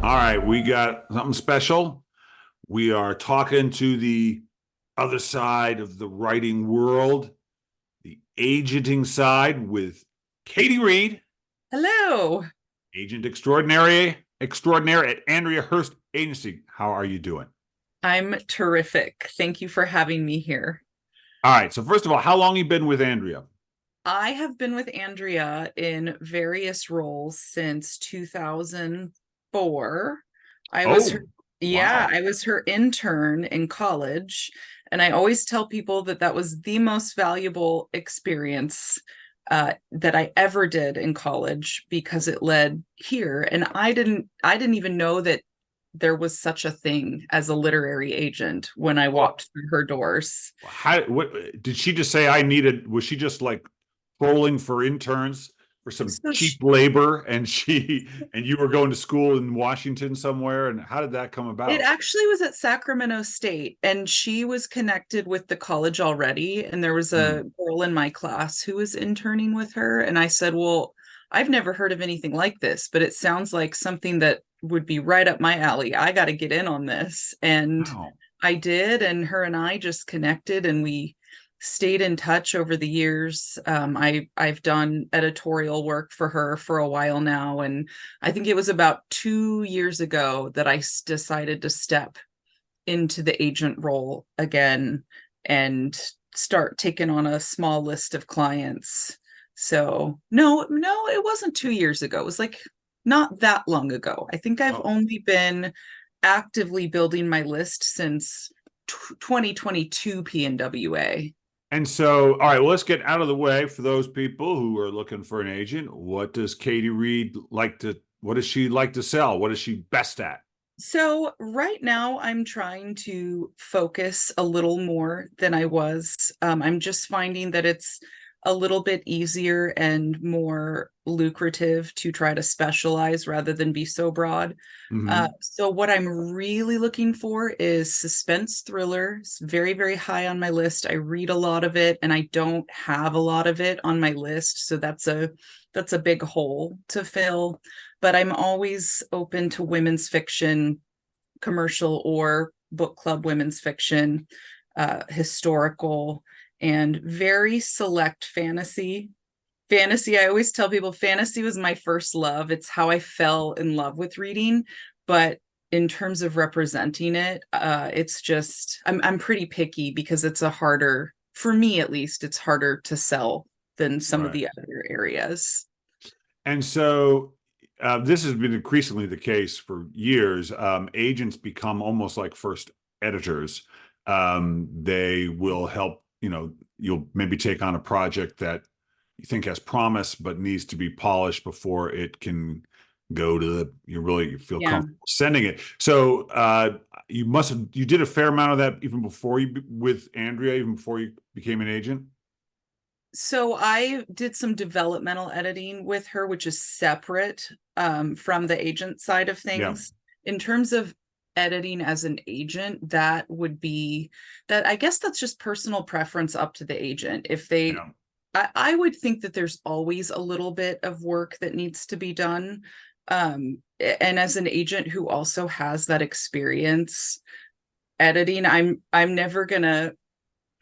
All right, we got something special. We are talking to the other side of the writing world, the agenting side with Katie Reed, Hello. agent extraordinaire at Andrea Hurst Agency. How are you doing? I'm terrific. Thank you for having me here. All right, so first of all, how long you been with Andrea? I have been with Andrea in various roles since 2004. I was her, Oh, yeah, wow. I was her intern in college, and I always tell people that that was the most valuable experience that I ever did in college because it led here. And I didn't even know that there was such a thing as a literary agent when I Well, walked through her doors. what did she just say I needed? Was she just like trolling for interns for some So cheap she, labor and you were going to school in Washington somewhere, and how did that come it about? actually was at Sacramento State, and she was connected with the college already. And there was a Hmm. girl in my class who was interning with her. And I said, well, I've never heard of anything like this, but it sounds like something that would be right up my alley. I got to get in on this. And Wow. I did. And her and I just connected and we stayed in touch over the years. I've done editorial work for her for a while now, and I think it was about 2 years ago that I decided to step into the agent role again and start taking on a small list of clients. So no, it wasn't 2 years ago. It was like not that long ago. I think I've Oh. only been actively building my list since 2022 PNWA. And so, all right, well, let's get out of the way for those people who are looking for an agent. What does Katie Reed like to, what does she like to sell? What is she best at? So right now I'm trying to focus a little more than I was. I'm just finding that it's a little bit easier and more lucrative to try to specialize rather than be so broad. Hmm. So what I'm really looking for is suspense thriller. It's very, very high on my list. I read a lot of it and I don't have a lot of it on my list. So that's a big hole to fill. But I'm always open to women's fiction, commercial or book club women's fiction, historical, and very select fantasy. Fantasy, I always tell people fantasy was my first love. It's how I fell in love with reading. But in terms of representing it, it's just I'm pretty picky because it's a harder, for me at least, it's harder to sell than some of Right. the other areas. And so this has been increasingly the case for years. Agents become almost like first editors. They will help, you'll maybe take on a project that you think has promise but needs to be polished before it can go to you really feel Yeah. comfortable sending it. So you did a fair amount of that even before with Andrea, even before you became an agent. So I did some developmental editing with her, which is separate from the agent side of Yeah. things. In terms of editing as an agent, that would be that I guess that's just personal preference up to the agent. If they, Yeah. I would think that there's always a little bit of work that needs to be done. And as an agent who also has that experience editing, I'm never gonna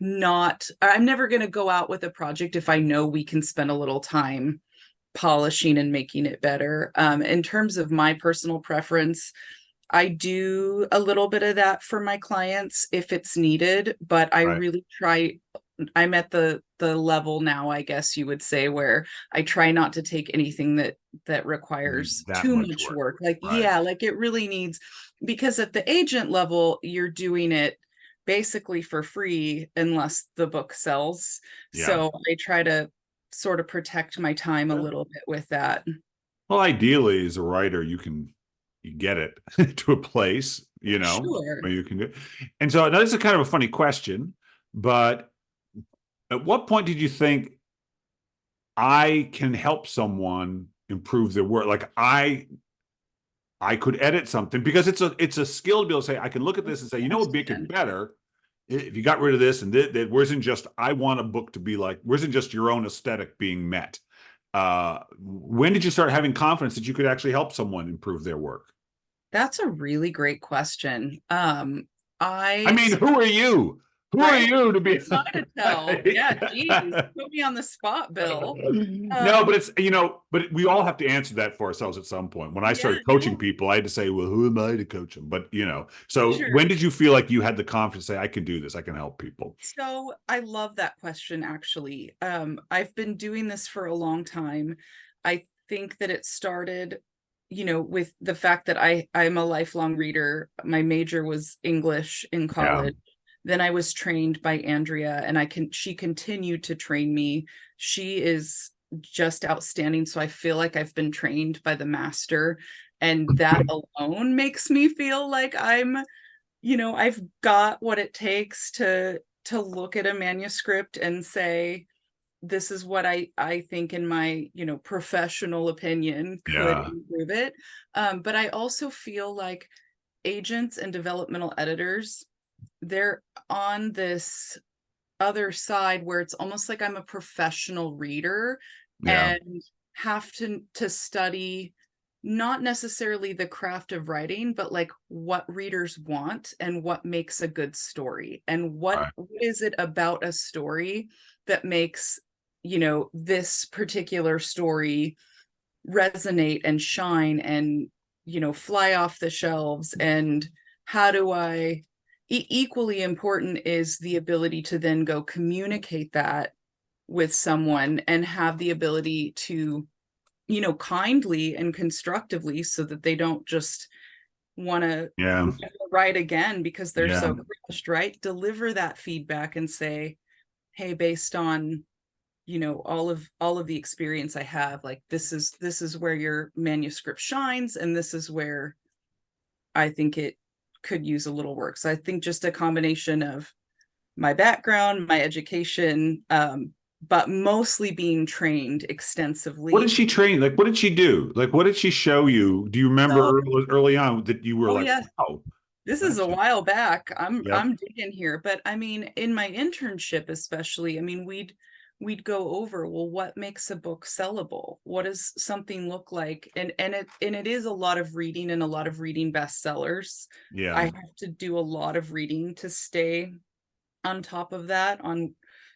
not I'm never going to go out with a project if I know we can spend a little time polishing and making it better. In terms of my personal preference, I do a little bit of that for my clients if it's needed, but I Right. really try. I'm at the level now, I guess you would say, where I try not to take anything that Needs requires that too much much work. work. Like, Right. yeah, like it really needs, because at the agent level, you're doing it basically for free unless the book sells. Yeah. So I try to sort of protect my time a little bit with that. Well, ideally, as a writer, you get it to a place, Sure. where you can do. And so now this is kind of a funny question, but at what point did you think I can help someone improve their work? Like I could edit something because it's a skill to be able to say I can look at this and say, what would make it 100%. better if you got rid of this and that wasn't just I want a book to be like wasn't just your own aesthetic being met. When did you start having confidence that you could actually help someone improve their work? That's a really great question. I I mean, who are you? Who are right? you to Who be? am I to tell? Yeah, geez, put me on the spot, Bill. No, but Um, it's, but we all have to answer that for ourselves at some point. When I yeah, started coaching no, people, I had to say, well, who am I to coach them? But, so when sure. did you feel like you had the confidence to say, I can do this, I can help people? So I love that question, actually. I've been doing this for a long time. I think that it started, with the fact that I'm a lifelong reader. My major was English in Yeah. college. Then I was trained by Andrea, and she continued to train me. She is just outstanding. So I feel like I've been trained by the master, and that alone makes me feel like I've got what it takes to look at a manuscript and say, this is what I think in my, professional opinion could Yeah. improve it. But I also feel like agents and developmental editors, they're on this other side where it's almost like I'm a professional reader Yeah. and have to study not necessarily the craft of writing, but like what readers want and what makes a good story, and what Right. is it about a story that makes, this particular story resonate and shine and, fly off the shelves. And how do I equally important is the ability to then go communicate that with someone and have the ability to, kindly and constructively, so that they don't just want to Yeah. write again because they're Yeah. so crushed, right? Deliver that feedback and say, hey, based on, all of the experience I have, like this is where your manuscript shines, and this is where I think it could use a little work. So I think just a combination of my background, my education, but mostly being trained What did extensively. she train? Like, what did she do? Like, what did she show you? Do you remember So, early on that you were oh like, yeah, wow, this is a that's, while back. I'm yep. I'm digging here, but I mean, in my internship especially, I mean, we'd go over, well, what makes a book sellable? What does something look like? And it is a lot of reading, and a lot of reading bestsellers. I Yeah. have to do a lot of reading to stay on top of that, on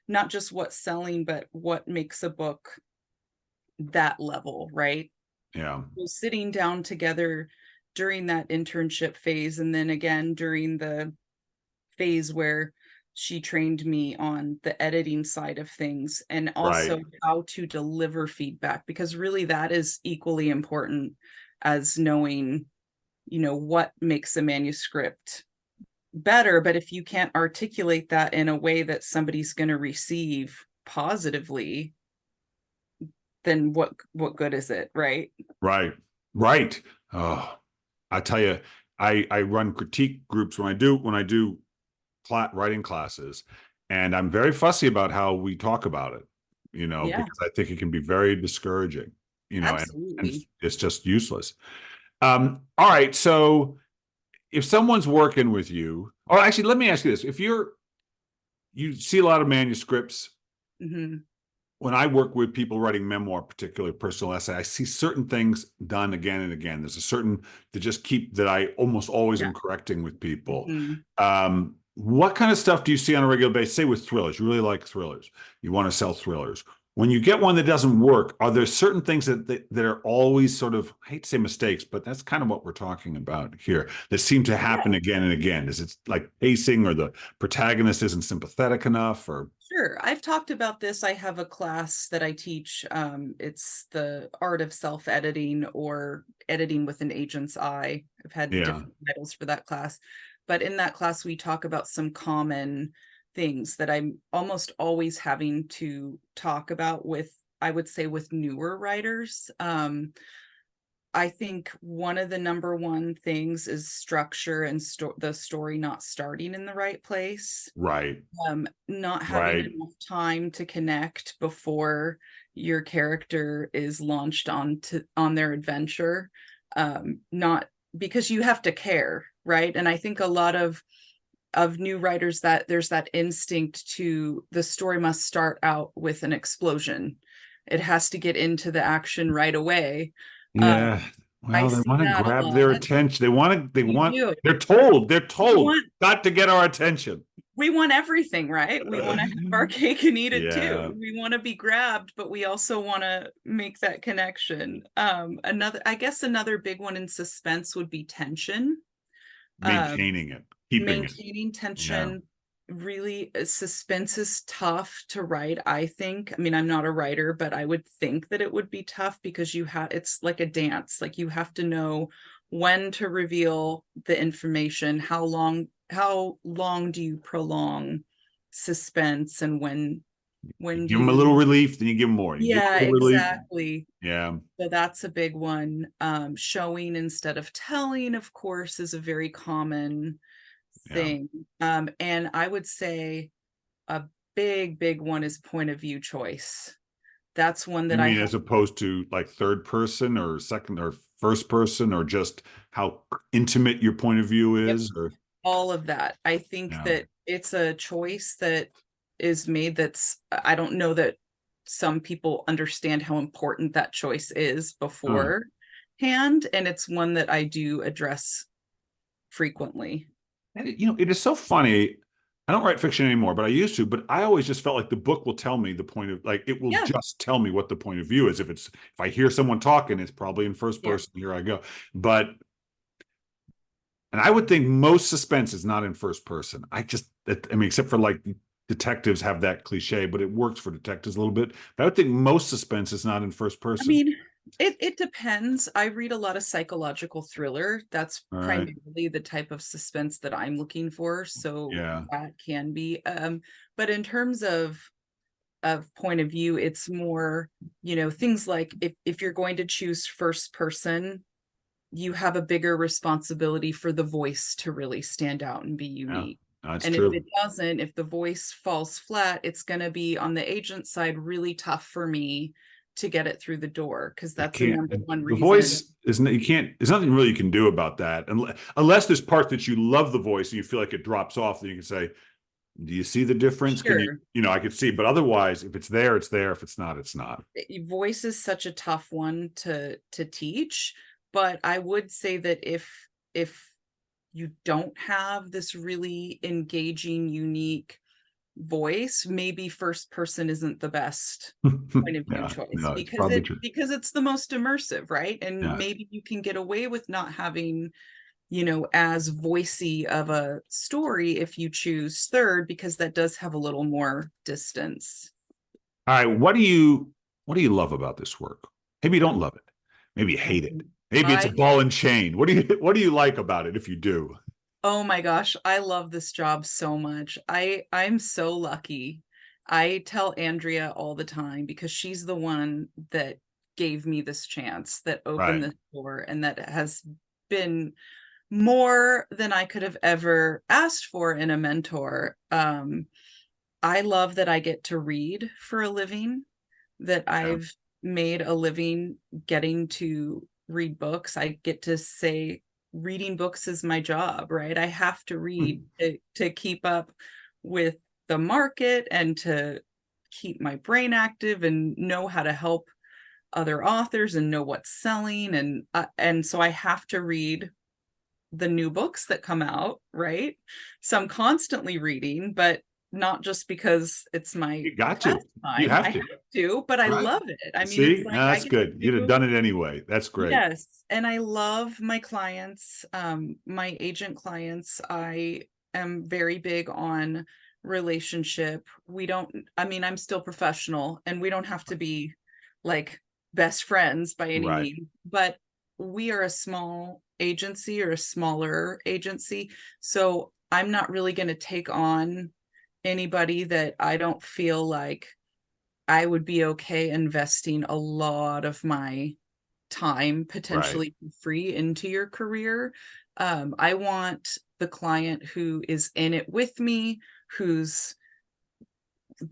not just what's selling, but what makes a book that level, right? Yeah. So sitting down together during that internship phase, and then again during the phase where she trained me on the editing side of things, and Right. also how to deliver feedback, because really that is equally important as knowing, what makes a manuscript better. But if you can't articulate that in a way that somebody's going to receive positively, then what good is it, right? Right. Right. Oh, I tell you, I run critique groups when I do writing classes, and I'm very fussy about how we talk about it, Yeah, because I think it can be very discouraging, and absolutely. it's just useless. All right, so if someone's working with you, or actually, let me ask you this: if you see a lot of manuscripts, Hmm. when I work with people writing memoir, particularly personal essay, I see certain things done again and again. There's a certain that I almost always Yeah. am correcting with people. Hmm. What kind of stuff do you see on a regular basis? Say with thrillers, you really like thrillers, you want to sell thrillers. When you get one that doesn't work, are there certain things that are always sort of, I hate to say mistakes, but that's kind of what we're talking about here, that seem to happen Yeah. again and again? Is it like pacing, or the protagonist isn't sympathetic enough, or Sure. I've talked about this. I have a class that I teach. It's the art of self-editing, or editing with an agent's eye. I've had yeah, different titles for that class. But in that class, we talk about some common things that I'm almost always having to talk about with, I would say, with newer writers. I think one of the number one things is structure, and the story not starting in the right place, right, not having right. enough time to connect before your character is launched on their adventure. Not because you have to care, right? And I think a lot of new writers, that there's that instinct to, the story must start out with an explosion. It has to get into the action right away. Yeah. I Well, they see want to that a grab their lot. attention. We do. They're We told, want got to get our attention. we want everything, right? We want to have our cake and eat it Yeah, too. We want to be grabbed, but we also want to make that connection. I guess another big one in suspense would be tension. Um, maintaining it, keeping it. Maintaining Yeah. tension. Really, suspense is tough to write, I think. I mean, I'm not a writer, but I would think that it would be tough because it's like a dance. Like you have to know when to reveal the information, how long do you prolong suspense, and You when do give them a little you relief, then you give them more. You give yeah, them a little relief. exactly. Yeah. So that's a big one. Showing instead of telling, of course, is a very common Yeah. thing. And I would say a big one is point of view choice. That's one You that I mean have. as opposed to like third person or second or first person or just how intimate your point of view Yep, is or all of that. I think yeah. that it's a choice that is made I don't know that some people understand how important that choice is Huh. beforehand, and it's one that I do address frequently. And it is so funny. I don't write fiction anymore, but I used to. But I always just felt like the book will tell me the point of like it will Yeah, just tell me what the point of view is. If I hear someone talking, it's probably in first yeah. person. Here I go. But and I would think most suspense is not in first person. I mean, except for like detectives have that cliche, but it works for detectives a little bit. But I would think most suspense is not in first I person. mean, it depends. I read a lot of psychological thriller. That's All right. primarily the type of suspense that I'm looking for. So Yeah. that can be. But in terms of point of view, it's more, things like if you're going to choose first person, you have a bigger responsibility for the voice to really stand out and be Yeah. unique. That's And if it true. doesn't, if the voice falls flat, it's going to be on the agent side really tough for me to get it through the door because It that's a can't. number one The reason. voice isn't. You can't. There's nothing really you can do about that, unless there's parts that you love the voice and you feel like it drops off. Then you can say, "Do you see the difference? Can you? Sure, I could see." But otherwise, if it's there, it's there. If it's not, it's not. voice is such a tough one to teach, but I would say that if you don't have this really engaging, unique voice, maybe first person isn't the best point of view Yeah. choice No, it's because probably it true. because it's the most immersive, right? And Yeah. maybe you can get away with not having, as voicey of a story if you choose third because that does have a little more distance. All right. What do you love about this work? Maybe you don't love it. Maybe you hate it. Maybe it's a I ball and chain. What do you like about it if you do? Oh my gosh, I love this job so much. I'm so lucky. I tell Andrea all the time because she's the one that gave me this chance, that opened Right. this door, and that has been more than I could have ever asked for in a mentor. I love that I get to read for a living, that Yeah. I've made a living getting to read books. I get to say reading books is my job, right? I have to read to keep up with the market and to keep my brain active and know how to help other authors and know what's selling, and so I have to read the new books that come out, right? So I'm constantly reading, but not just because it's my You got to. You pastime. I have have to. to, but I Right. love it. I mean, it's See? like No, I that's get good. to You'd have do done it anyway. That's great. yes, and I love my clients, my agent clients. I am very big on relationship. We don't I mean, I'm still professional and we don't have to be like best friends by any Right. means, but we are a small agency or a smaller agency, so I'm not really going to take on anybody that I don't feel like I would be okay investing a lot of my time Right. potentially free into your career. I want the client who is in it with me, who's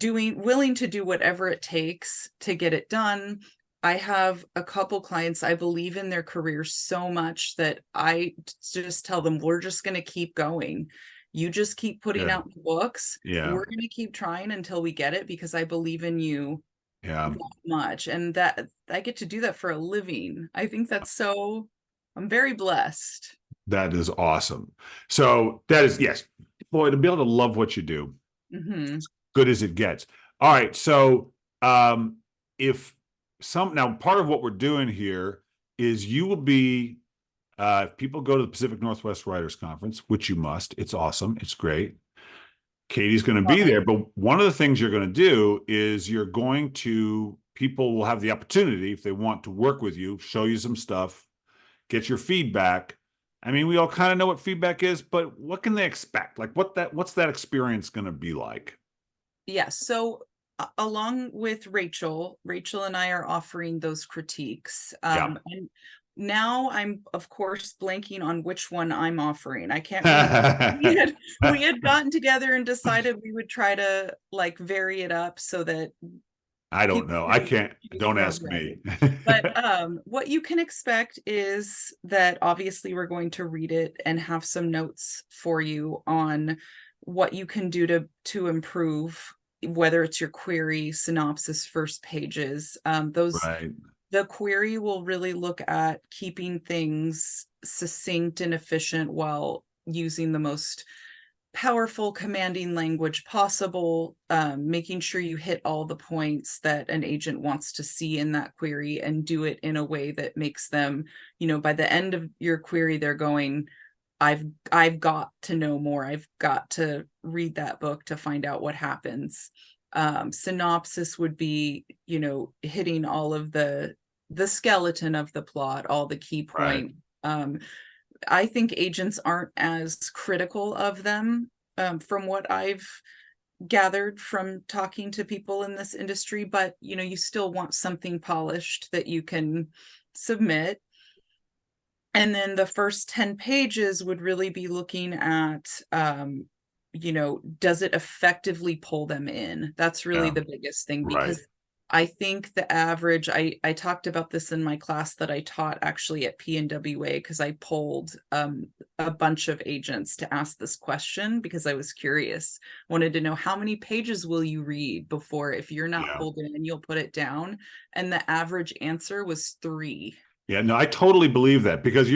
willing to do whatever it takes to get it done. I have a couple clients, I believe in their careers so much that I just tell them, we're just going to keep going. You just keep putting Good. out the books. Yeah. We're going to keep trying until we get it because I believe in you Yeah. that much. And that I get to do that for a living. I think that's so I'm very blessed. That is awesome. So that is, yes, boy, to be able to love what you do, Hmm. good as it gets. All right. So if some now part of what we're doing here is you will be if people go to the Pacific Northwest Writers Conference, which you must, it's awesome, it's great. Katie's going to Love be it. there, but one of the things you're going to do is you're going to people will have the opportunity if they want to work with you, show you some stuff, get your feedback. I mean, we all kind of know what feedback is, but what can they expect? Like what's that experience going to be like? Yes. So along with Rachel and I are offering those critiques. Yeah. And now I'm of course blanking on which one I'm offering. I can't remember. We had gotten together and decided we would try to like vary it up so that I don't people know. I can can't. choose Don't from ask them. me. But what you can expect is that obviously we're going to read it and have some notes for you on what you can do to improve, whether it's your query, synopsis, first pages. Those Right. The query will really look at keeping things succinct and efficient while using the most powerful commanding language possible, making sure you hit all the points that an agent wants to see in that query and do it in a way that makes them, by the end of your query, they're going, I've I've got to know more. I've got to read that book to find out what happens. Synopsis would be, hitting all of the skeleton of the plot, all the key Right. point. I think agents aren't as critical of them, from what I've gathered from talking to people in this industry, but you still want something polished that you can submit. And then the first 10 pages would really be looking at, does it effectively pull them in? That's really Yeah. the biggest thing, Right. because I think the average, I talked about this in my class that I taught actually at PNWA, because I polled a bunch of agents to ask this question because I was curious, wanted to know how many pages will you read before, if you're not Yeah. pulled in, you'll put it down. And the average answer was 3. Yeah. No, I totally believe that because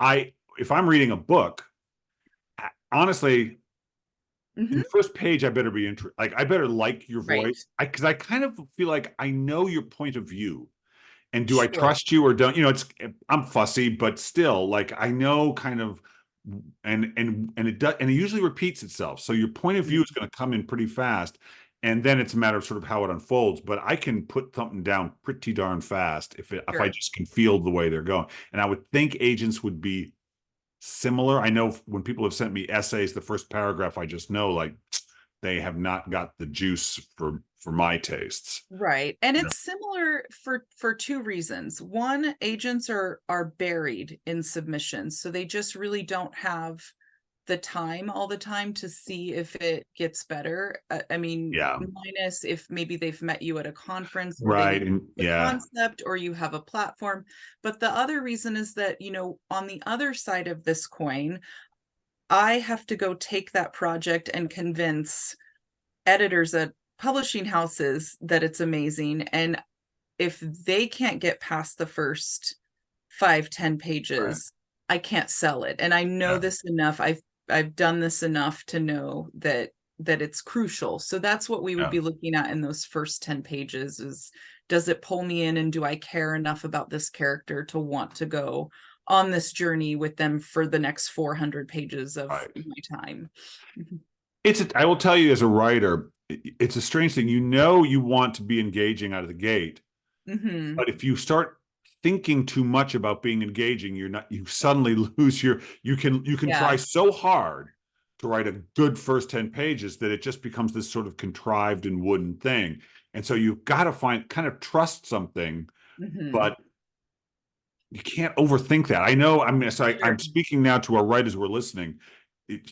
I if I'm reading a book, honestly, in Hmm. the first page, I better be like I better like your Right. voice. Because I kind of feel like I know your point of view. And do I Sure. trust you or don't? It's I'm fussy, but still, like I know kind of and it does and it usually repeats itself. So your point of view is Mhm. going to come in pretty fast. And then it's a matter of sort of how it unfolds. But I can put something down pretty darn fast if I Sure. just can feel the way they're going. And I would think agents would be similar. I know when people have sent me essays, the first paragraph I just know like they have not got the juice for my tastes. Right. And Yeah. it's similar for two reasons. One, agents are buried in submissions, so they just really don't have the time all the time to see if it gets better. I mean, Yeah. minus if maybe they've met you at a conference or they Right. know And the yeah. concept or you have a platform. But the other reason is that, on the other side of this coin, I have to go take that project and convince editors at publishing houses that it's amazing. And if they can't get past the first 5-10 pages, Right. I can't sell it. And I know Yeah. this enough. I've done this enough to know that it's crucial. So that's what we would Yeah. be looking at in those first 10 pages is, does it pull me in, and do I care enough about this character to want to go on this journey with them for the next 400 pages of Right. my time? Mhm. I will tell you as a writer, it's a strange thing. You want to be engaging out of the gate, Mhm. but if you start thinking too much about being engaging, you suddenly lose you can try Yeah. so hard to write a good first 10 pages that it just becomes this sort of contrived and wooden thing. And so you've got to kind of trust something, Mhm. but you can't overthink that. I know. I mean, I'm Sure. speaking now to our writers who are listening.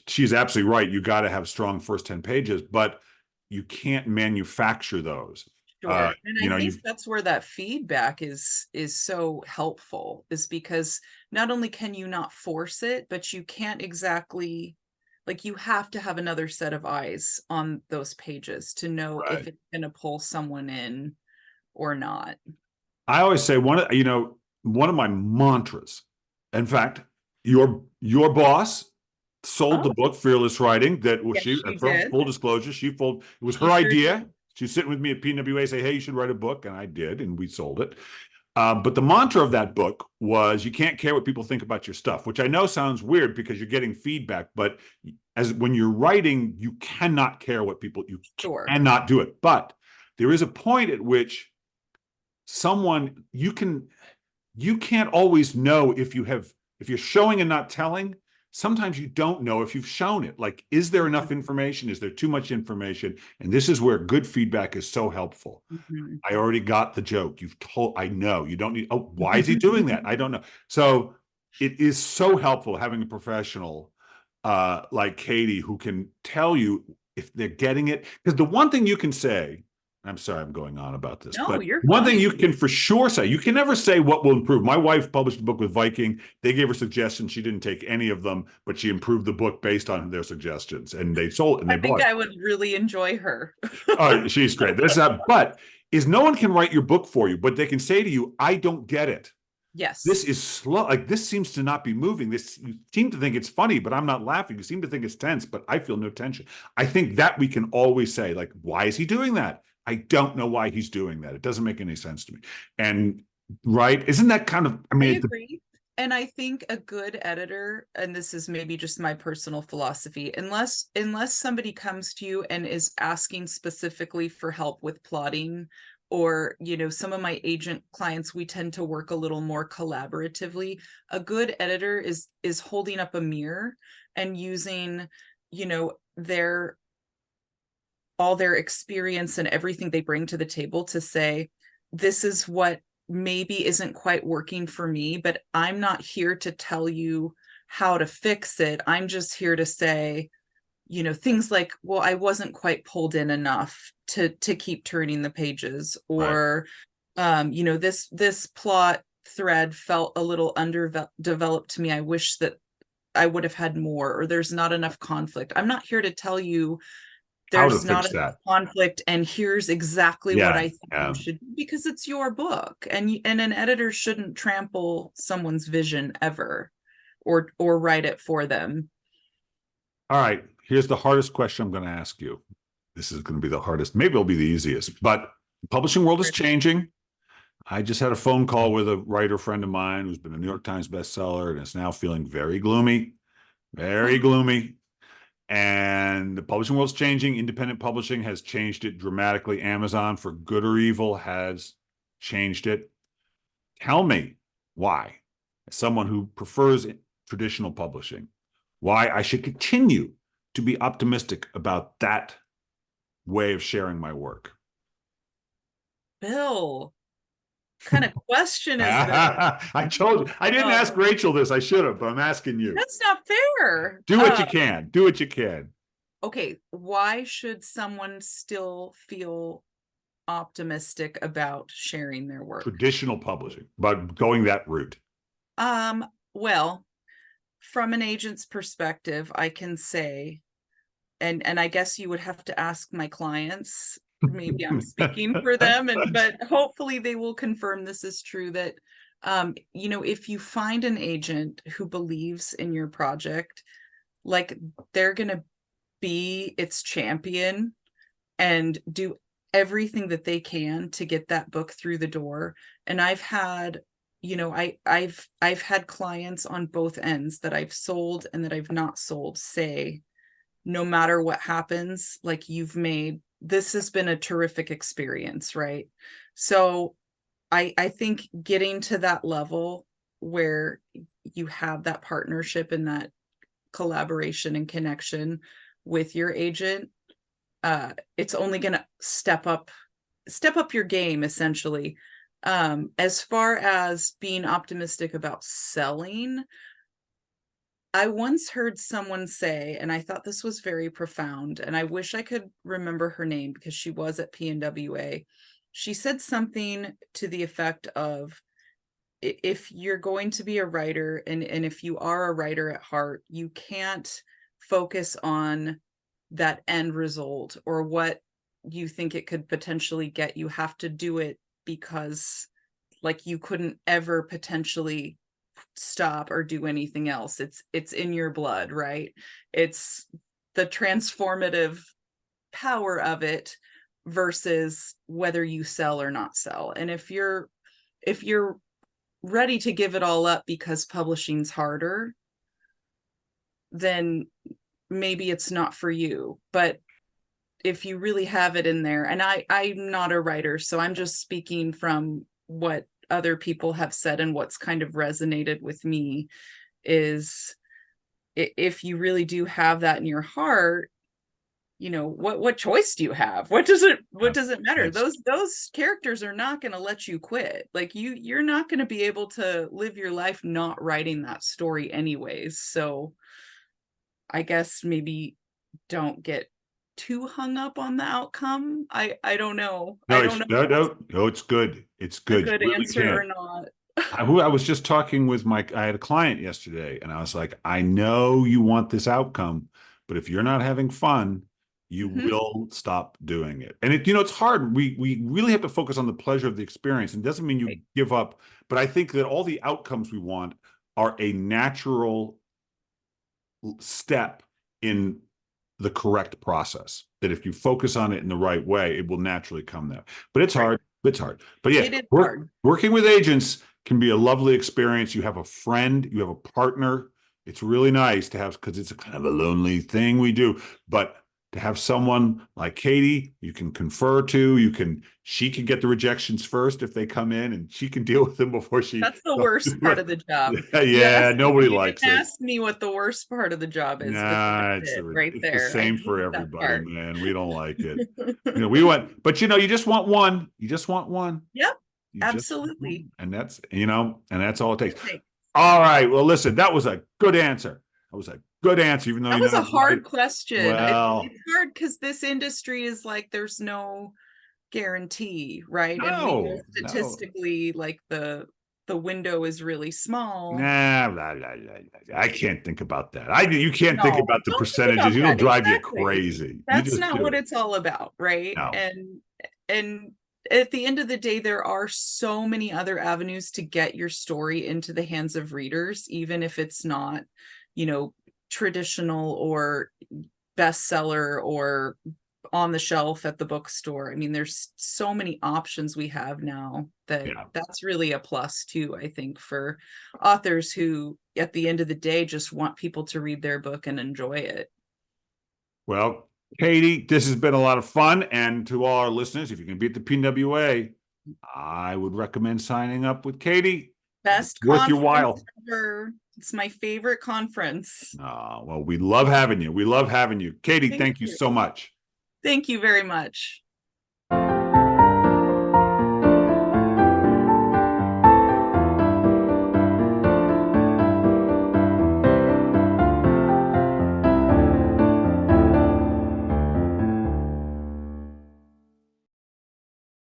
She's absolutely right. You got to have strong first 10 pages, but you can't manufacture those. Sure. And I think You that's where that feedback is so helpful, is because not only can you not force it, but you can't exactly, like, you have to have another set of eyes on those pages to know if right. it's going to pull someone in or not. I always say one of my mantras. In fact, your boss sold the Oh, book Fearless Writing. That was yes, she. she For did. full disclosure, it was She her sure did. idea. She was sitting with me at PWA, say, "Hey, you should write a book," and I did, and we sold it. But the mantra of that book was, "You can't care what people think about your stuff," which I know sounds weird because you're getting feedback, but as when you're writing, you cannot care what people. You Sure. cannot do it. But there is a point at which someone you can't always know if you're showing and not telling. Sometimes you don't know if you've shown it. Like, is there enough Mhm, information? Is there too much information? And this is where good feedback is so helpful. mhm. I already got the joke. I know. You don't need, oh, why is he doing that? I don't know. So it is so helpful having a professional like Katie who can tell you if they're getting it. Because the one thing you can say, I'm sorry I'm going on about this, No, but you're one thing you fine. can for sure say, you can never say what will improve. My wife published a book with Viking. They gave her suggestions. She didn't take any of them, but she improved the book based on their suggestions. And they sold it and I they think bought it. I would really enjoy her. Oh, she's great. There's that, but is no one can write your book for you, but they can say to you, I don't get it. This Yes, is slow. Like this seems to not be moving. This you seem to think it's funny, but I'm not laughing. You seem to think it's tense, but I feel no tension. I think that we can always say, like, why is he doing that? I don't know why he's doing that. It doesn't make any sense to me. And right, isn't that kind of? I I mean, agree. And I think a good editor, and this is maybe just my personal philosophy, unless somebody comes to you and is asking specifically for help with plotting, or some of my agent clients, we tend to work a little more collaboratively. A good editor is holding up a mirror and using, their all their experience and everything they bring to the table to say, this is what maybe isn't quite working for me, but I'm not here to tell you how to fix it. I'm just here to say, things like, well, I wasn't quite pulled in enough to keep turning the pages, right. or this plot thread felt a little underdeveloped to me. I wish that I would have had more, or there's not enough conflict. I'm not here to tell you How to there's not fix enough that? conflict and here's exactly what Yeah, I think you yeah. should do, because it's your book, and an editor shouldn't trample someone's vision ever, or write it for them. All right. Here's the hardest question I'm going to ask you. This is going to be the hardest. Maybe it'll be the easiest, but the publishing world is changing. I just had a phone call with a writer friend of mine who's been a New York Times bestseller and is now feeling very gloomy, very gloomy. And the publishing world's changing. Independent publishing has changed it dramatically. Amazon, for good or evil, has changed it. Tell me why, as someone who prefers traditional publishing, why I should continue to be optimistic about that way of sharing my work. Bill, what kind of question is this? I told you. I didn't ask um Rachel this. I should have, but I'm asking you. that's not fair. Do what you can. Do what you can. Okay, why should someone still feel optimistic about sharing their work? Traditional publishing, but going that route. Well, from an agent's perspective, I can say, and I guess you would have to ask my clients. Maybe I'm speaking for them, but hopefully they will confirm this is true, that if you find an agent who believes in your project, like, they're going to be its champion and do everything that they can to get that book through the door. And I've had, I've had clients on both ends that I've sold and that I've not sold say, no matter what happens, like, this has been a terrific experience, right? So I think getting to that level where you have that partnership and that collaboration and connection with your agent, it's only going to step up your game, essentially. As far as being optimistic about selling, I once heard someone say, and I thought this was very profound, and I wish I could remember her name because she was at PNWA. She said something to the effect of, if you're going to be a writer, and if you are a writer at heart, you can't focus on that end result or what you think it could potentially get. You have to do it because, like, you couldn't ever potentially stop or do anything else. It's in your blood, right? It's the transformative power of it versus whether you sell or not sell. And if you're ready to give it all up because publishing's harder, then maybe it's not for you. But if you really have it in there, and I'm not a writer, so I'm just speaking from what other people have said and what's kind of resonated with me, is if you really do have that in your heart, what choice do you have? What does it matter? That's Those characters are not going to let you quit. Like you're not going to be able to live your life not writing that story anyways. So I guess maybe don't get too hung up on the outcome. I don't know. I no, don't know if that's no, it's good. It's a good. You good really answer or can't. not. I was just talking with I had a client yesterday, and I was like, I know you want this outcome, but if you're not having fun, you Mhm. will stop doing it. And it's hard. We really have to focus on the pleasure of the experience. And it doesn't mean you Right. give up, but I think that all the outcomes we want are a natural step in the correct process. That if you focus on it in the right way, it will naturally come there. But it's Right. hard. It's hard. But yes, It is hard. working with agents can be a lovely experience. You have a friend, you have a partner. It's really nice to have, because it's a kind of a lonely thing we do. But to have someone like Katie, you can confer to, she can get the rejections first if they come in, and she can deal with them before she. That's the worst part of the job. Yeah, nobody You didn't likes it. ask me what the worst part of the job is, but that's Nah, it right it's the there. I same for hate that everybody, part. man. We don't like it. We want, but you just want one. You just want one. Yep, You just want absolutely. one. And that's all it takes. Okay. All right. Well, listen, that was a good answer. That was a good answer, even though That you're was a not right. hard question. Well, It's hard because this industry is like there's no guarantee, right? And we know no. statistically like the window is really small. Nah, blah, blah, blah, blah. I can't think about that. You can't think No, about the don't think percentages. about It'll that. drive you Exactly. crazy. You That's just not do what it. it's all about, right? No. And at the end of the day, there are so many other avenues to get your story into the hands of readers, even if it's not, you know, traditional or bestseller or on the shelf at the bookstore. I mean, there's so many options we have now that Yeah. that's really a plus too, I think, for authors who at the end of the day just want people to read their book and enjoy it. Well, Katie, this has been a lot of fun. And to all our listeners, if you can beat the PWA, I would recommend signing up with Katie. Best Worth your conference while. ever. It's my favorite conference. Well, we love having you. We love having you. Katie, Thank thank you you. so much. Thank you very much.